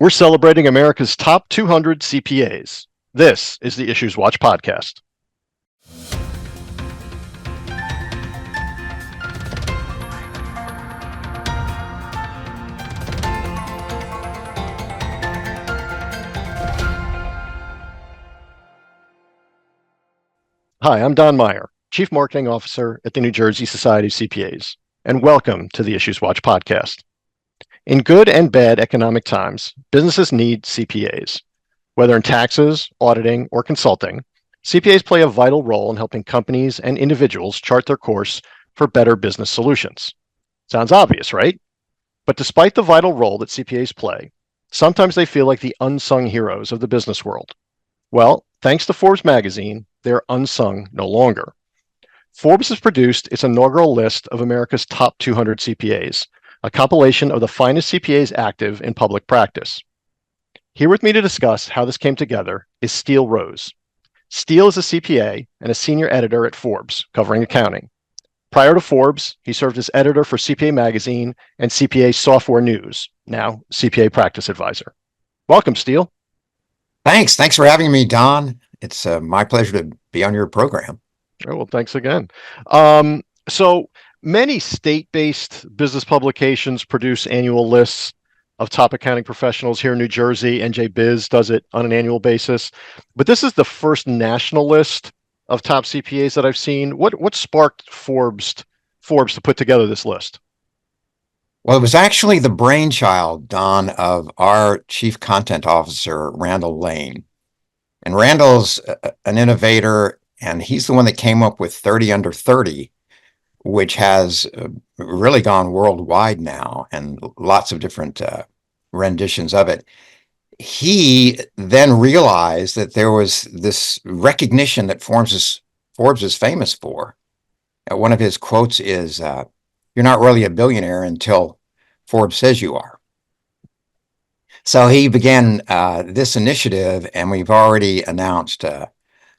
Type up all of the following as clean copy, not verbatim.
We're celebrating America's top 200 CPAs. This is the IssuesWatch podcast. Hi, I'm Don Meyer, Chief Marketing Officer at the New Jersey Society of CPAs, and welcome to the IssuesWatch podcast. In good and bad economic times, businesses need CPAs. Whether in taxes, auditing, or consulting, CPAs play a vital role in helping companies and individuals chart their course for better business solutions. Sounds obvious, right? But despite the vital role that CPAs play, sometimes they feel like the unsung heroes of the business world. Well, thanks to Forbes magazine, they're unsung no longer. Forbes has produced its inaugural list of America's top 200 CPAs, a compilation of the finest CPAs active in public practice. Here with me to discuss how this came together is Steele Rose. Steele is a CPA and a senior editor at Forbes, covering accounting. Prior to Forbes, he served as editor for CPA Magazine and CPA Software News, now CPA Practice Advisor. Welcome, Steele. Thanks for having me, Don. It's my pleasure to be on your program. Oh, well, thanks again. So many state-based business publications produce annual lists of top accounting professionals. Here in New Jersey, NJBiz does it on an annual basis. But this is the first national list of top CPAs that I've seen. What sparked Forbes to put together this list? Well, it was actually the brainchild, Don, of our chief content officer, Randall Lane. And Randall's an innovator, and he's the one that came up with 30 under 30, which has really gone worldwide now, and lots of different renditions of it. He then realized that there was this recognition that Forbes is famous for. One of his quotes is, "You're not really a billionaire until Forbes says you are." So he began this initiative, and we've already announced, of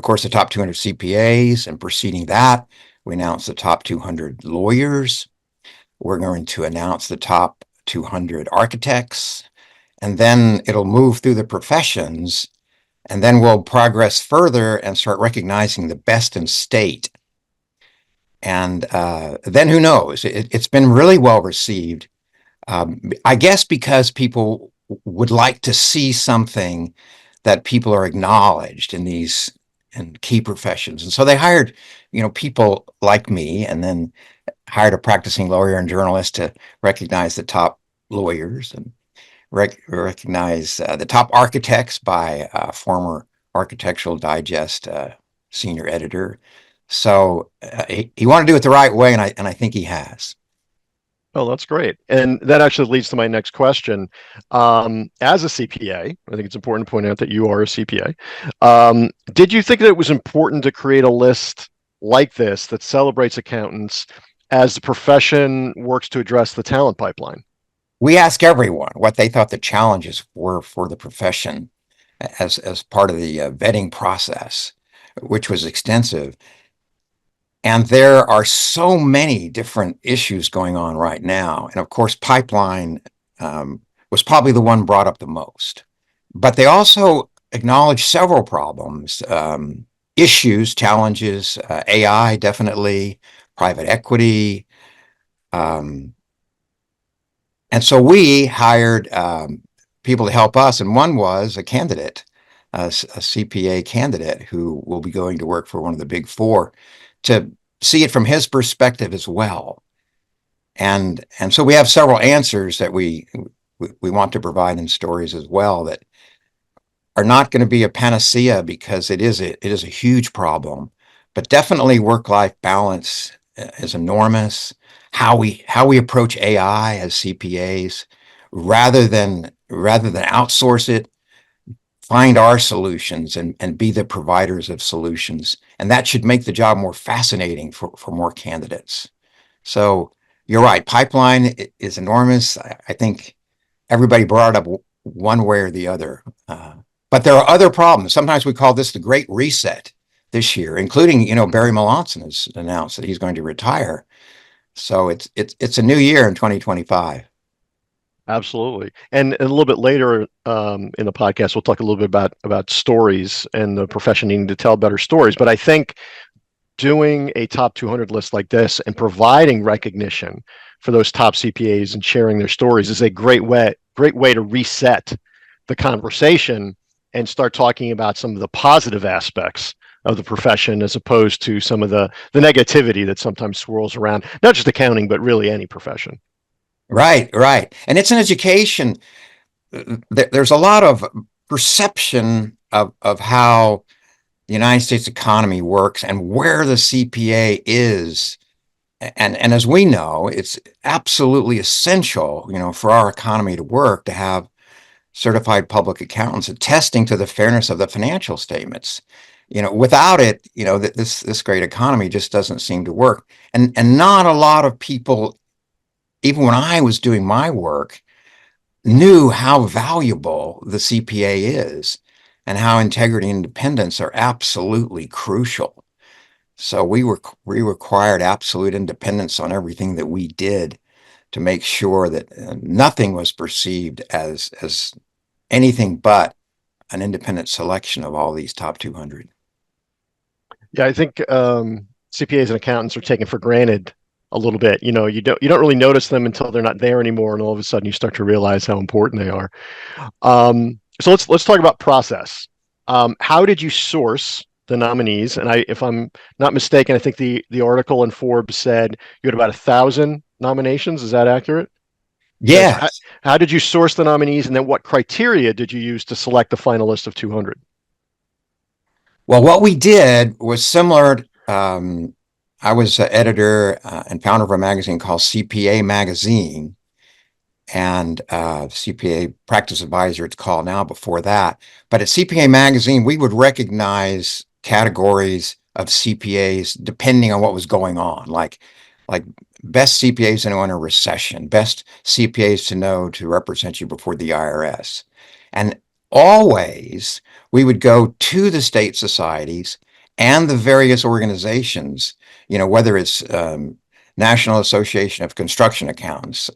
course, the top 200 CPAs, and preceding that, we announced the top 200 lawyers. We're going to announce the top 200 architects, and then it'll move through the professions, and then we'll progress further and start recognizing the best in state. And then who knows? It's been really well received. I guess because people would like to see something that people are acknowledged in key professions. And so they hired, people like me, and then hired a practicing lawyer and journalist to recognize the top lawyers and recognize the top architects by former Architectural Digest senior editor. So he wanted to do it the right way, and I think he has. Oh, that's great. And that actually leads to my next question. As a CPA, I think it's important to point out that you are a CPA. Did you think that it was important to create a list like this that celebrates accountants as the profession works to address the talent pipeline? We ask everyone what they thought the challenges were for the profession as part of the vetting process, which was extensive. And there are so many different issues going on right now. And of course, pipeline was probably the one brought up the most. But they also acknowledge several problems, issues, challenges, AI, definitely, private equity. And so we hired people to help us. And one was a candidate, a CPA candidate who will be going to work for one of the big four, to see it from his perspective as well. And so we have several answers that we want to provide in stories as well that are not going to be a panacea, because it is a huge problem, but definitely work-life balance is enormous. How we approach AI as CPAs, rather than outsource it, find our solutions and be the providers of solutions. And that should make the job more fascinating for more candidates. So you're right, pipeline is enormous. I think everybody brought it up one way or the other. But there are other problems. Sometimes we call this the Great Reset this year, including, Barry Melanson has announced that he's going to retire. So it's a new year in 2025. Absolutely. And a little bit later in the podcast, we'll talk a little bit about stories and the profession needing to tell better stories. But I think doing a top 200 list like this and providing recognition for those top CPAs and sharing their stories is a great way to reset the conversation and start talking about some of the positive aspects of the profession as opposed to some of the negativity that sometimes swirls around, not just accounting, but really any profession. Right, right. And it's an education. There's a lot of perception of how the United States economy works and where the CPA is. And as we know, it's absolutely essential, for our economy to work to have certified public accountants attesting to the fairness of the financial statements. Without it, this great economy just doesn't seem to work. And not a lot of people, even when I was doing my work, knew how valuable the CPA is and how integrity and independence are absolutely crucial. So we required absolute independence on everything that we did to make sure that nothing was perceived as anything but an independent selection of all these top 200. Yeah, I think CPAs and accountants are taken for granted a little bit. You don't really notice them until they're not there anymore, and all of a sudden you start to realize how important they are. So let's talk about process. How did you source the nominees? And if I'm not mistaken, I think the article in Forbes said you had about 1,000 nominations. Is that accurate? Okay, so Yes. how did you source the nominees, and then what criteria did you use to select the final list of 200? Well, what we did was similar. I was an editor and founder of a magazine called CPA Magazine, and CPA Practice Advisor, it's called now, before that. But at CPA Magazine, we would recognize categories of CPAs depending on what was going on, like best CPAs to know in a recession, best CPAs to know to represent you before the IRS. And always we would go to the state societies and the various organizations, whether it's National Association of Construction Accountants,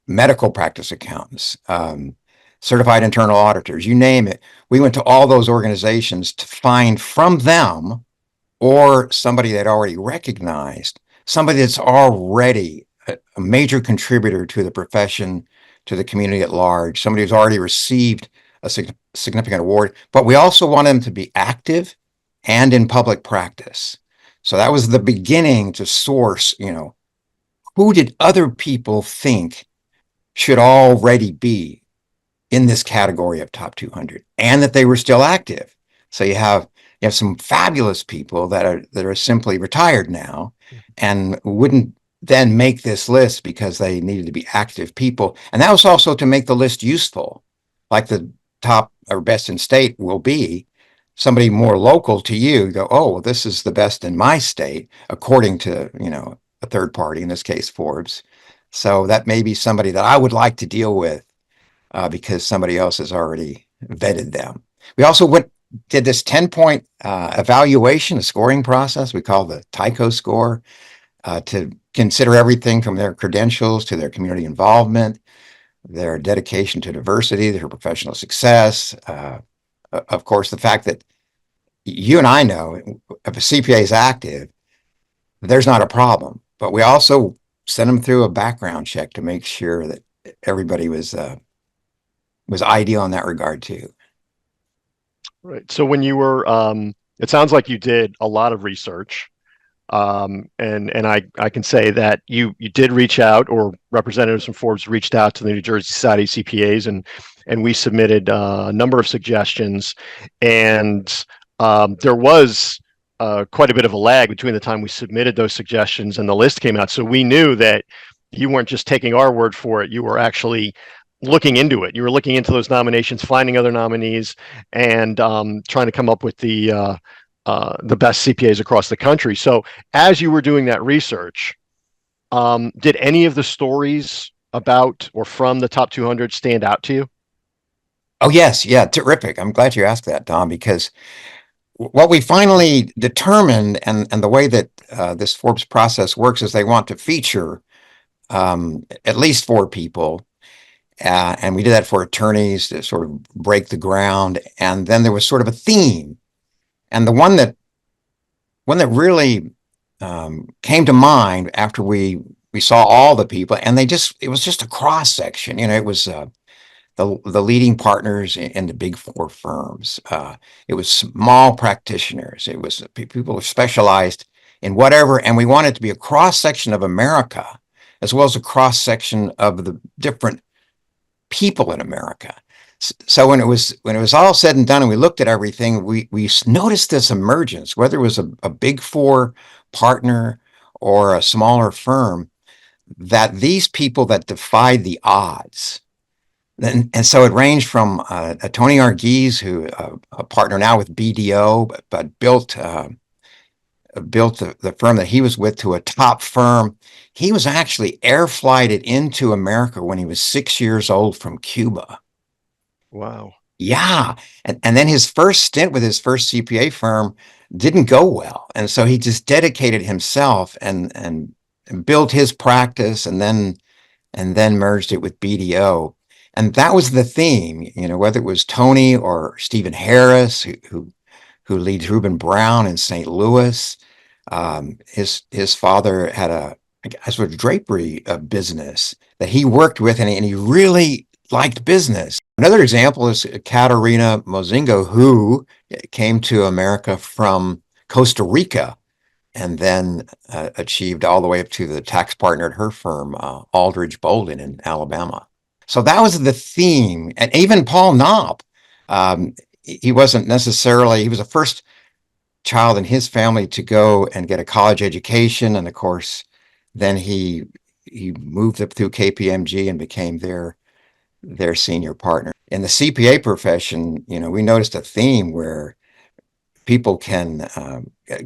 medical practice accountants, certified internal auditors, you name it. We went to all those organizations to find from them or somebody that already recognized, somebody that's already a major contributor to the profession, to the community at large, somebody who's already received a significant award. But we also want them to be active and in public practice. So that was the beginning to source, who did other people think should already be in this category of top 200 and that they were still active. So you have some fabulous people that are simply retired now and wouldn't then make this list because they needed to be active people. And that was also to make the list useful, like the top or best in state will be somebody more local to you. Go, oh, well, this is the best in my state, according to, a third party, in this case, Forbes. So that may be somebody that I would like to deal with because somebody else has already vetted them. We also did this 10-point evaluation, a scoring process we call the TICO score, to consider everything from their credentials to their community involvement, their dedication to diversity, their professional success. Of course, the fact that you and I know if a CPA is active, there's not a problem. But we also sent them through a background check to make sure that everybody was ideal in that regard too. Right. So when you were, it sounds like you did a lot of research, and I can say that you did reach out, or representatives from Forbes reached out to the New Jersey Society of CPAs, and we submitted a number of suggestions, and there was quite a bit of a lag between the time we submitted those suggestions and the list came out. So we knew that you weren't just taking our word for it; you were actually looking into it. You were looking into those nominations, finding other nominees, and trying to come up with the best CPAs across the country. So as you were doing that research, did any of the stories about or from the top 200 stand out to you? Oh, yes. Yeah. Terrific. I'm glad you asked that, Don, because what we finally determined and the way that this Forbes process works is they want to feature at least 4 people. And we did that for attorneys to sort of break the ground. And then there was sort of a theme. And the one that really came to mind after we saw all the people, and it was just a cross section. It was the leading partners in the big 4 firms. It was small practitioners. It was people who specialized in whatever, and we wanted to be a cross section of America, as well as a cross section of the different people in America. So when it was all said and done, and we looked at everything, we noticed this emergence, whether it was a big 4 partner or a smaller firm, that these people that defied the odds. And so it ranged from Tony Argies, who a partner now with BDO, but built the firm that he was with to a top firm. He was actually air flighted into America when he was 6 years old from Cuba. Wow. Yeah. And then his first stint with his first CPA firm didn't go well. And so he just dedicated himself and built his practice, and then merged it with BDO. And that was the theme, whether it was Tony or Stephen Harris, who leads Reuben Brown in St. Louis. His father had a sort of drapery business that he worked with, and he really liked business. Another example is Katerina Mozingo, who came to America from Costa Rica, and then achieved all the way up to the tax partner at her firm, Aldridge Bolden in Alabama. So that was the theme. And even Paul Knopp, he wasn't necessarily, he was the first child in his family to go and get a college education. And of course, then he moved up through KPMG and became their senior partner. In the CPA profession, we noticed a theme where people can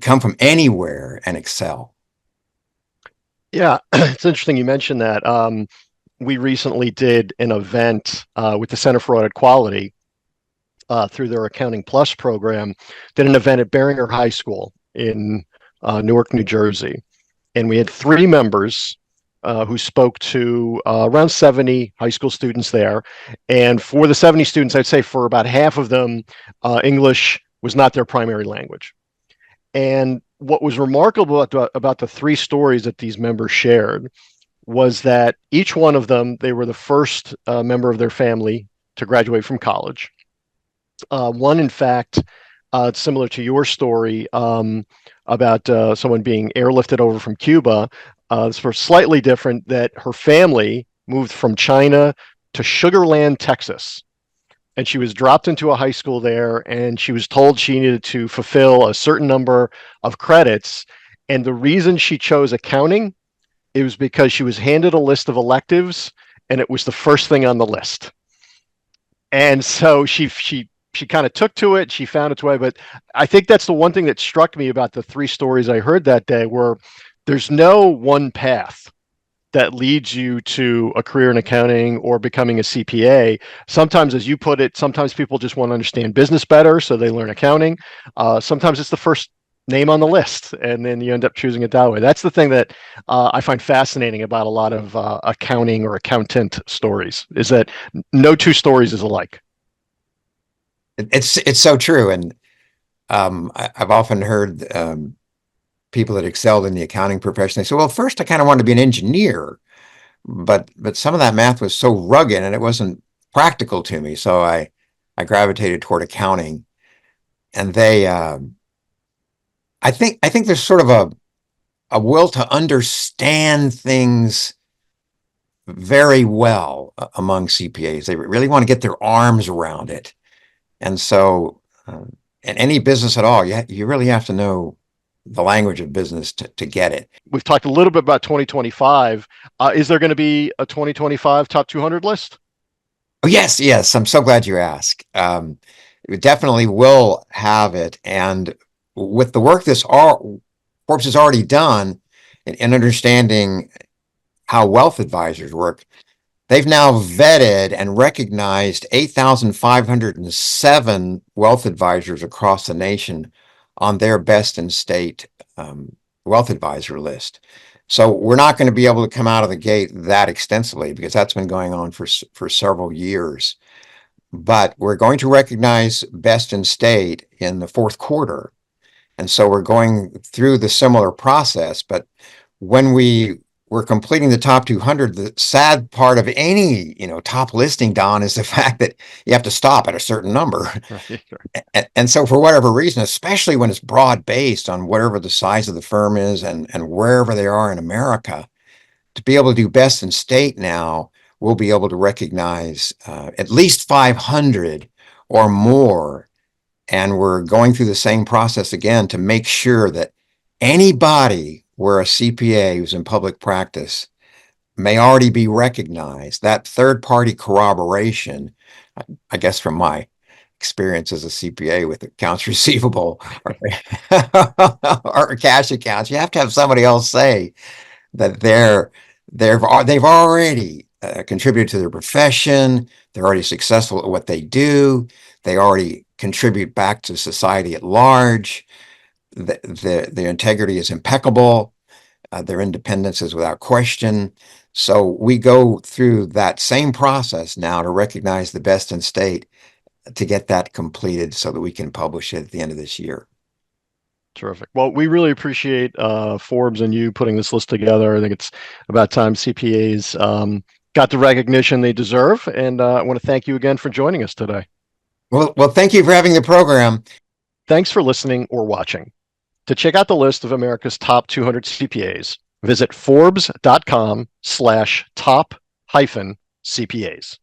come from anywhere and excel. Yeah, it's interesting you mentioned that. We recently did an event with the Center for Audit Quality through their Accounting Plus program, did an event at Barringer High School in Newark, New Jersey. And we had 3 members who spoke to around 70 high school students there. And for the 70 students, I'd say for about half of them, English was not their primary language. And what was remarkable about the 3 stories that these members shared was that each one of them, they were the first member of their family to graduate from college. One, in fact, similar to your story about someone being airlifted over from Cuba, this was slightly different, that her family moved from China to Sugar Land, Texas. And she was dropped into a high school there, and she was told she needed to fulfill a certain number of credits. And the reason she chose accounting, it was because she was handed a list of electives, and it was the first thing on the list. And so she kind of took to it. She found its way. But I think that's the one thing that struck me about the 3 stories I heard that day, where there's no one path that leads you to a career in accounting or becoming a CPA. Sometimes, as you put it, sometimes people just want to understand business better, so they learn accounting. Sometimes it's the first name on the list, and then you end up choosing it that way. That's the thing that I find fascinating about a lot of accounting or accountant stories, is that no 2 stories is alike. It's so true. And I've often heard people that excelled in the accounting profession, they say, well, first I kind of wanted to be an engineer, but some of that math was so rugged and it wasn't practical to me. So I gravitated toward accounting. And I think there's sort of a will to understand things very well among CPAs. They really want to get their arms around it. And so in any business at all, you really have to know the language of business to get it. We've talked a little bit about 2025. Is there going to be a 2025 top 200 list? Oh, yes. I'm so glad you asked. We definitely will have it. And with the work Forbes has already done in understanding how wealth advisors work, they've now vetted and recognized 8,507 wealth advisors across the nation on their best in state wealth advisor list. So we're not going to be able to come out of the gate that extensively because that's been going on for several years. But we're going to recognize best in state in the fourth quarter. And so we're going through the similar process. But when we were completing the top 200, the sad part of any, top listing, Don, is the fact that you have to stop at a certain number. Right. And so for whatever reason, especially when it's broad based on whatever the size of the firm is and wherever they are in America, to be able to do best in state now, we'll be able to recognize at least 500 or more. And we're going through the same process again to make sure that anybody where a CPA who's in public practice may already be recognized. That third party corroboration, I guess from my experience as a CPA with accounts receivable or cash accounts, you have to have somebody else say that they've already contributed to their profession. They're already successful at what they do. They already contribute back to society at large. Their integrity is impeccable. Their independence is without question. So we go through that same process now to recognize the best in state to get that completed so that we can publish it at the end of this year. Terrific. Well, we really appreciate Forbes and you putting this list together. I think it's about time CPAs got the recognition they deserve. And I want to thank you again for joining us today. Well, thank you for having the program. Thanks for listening or watching. To check out the list of America's top 200 CPAs, visit Forbes.com/top-CPAs.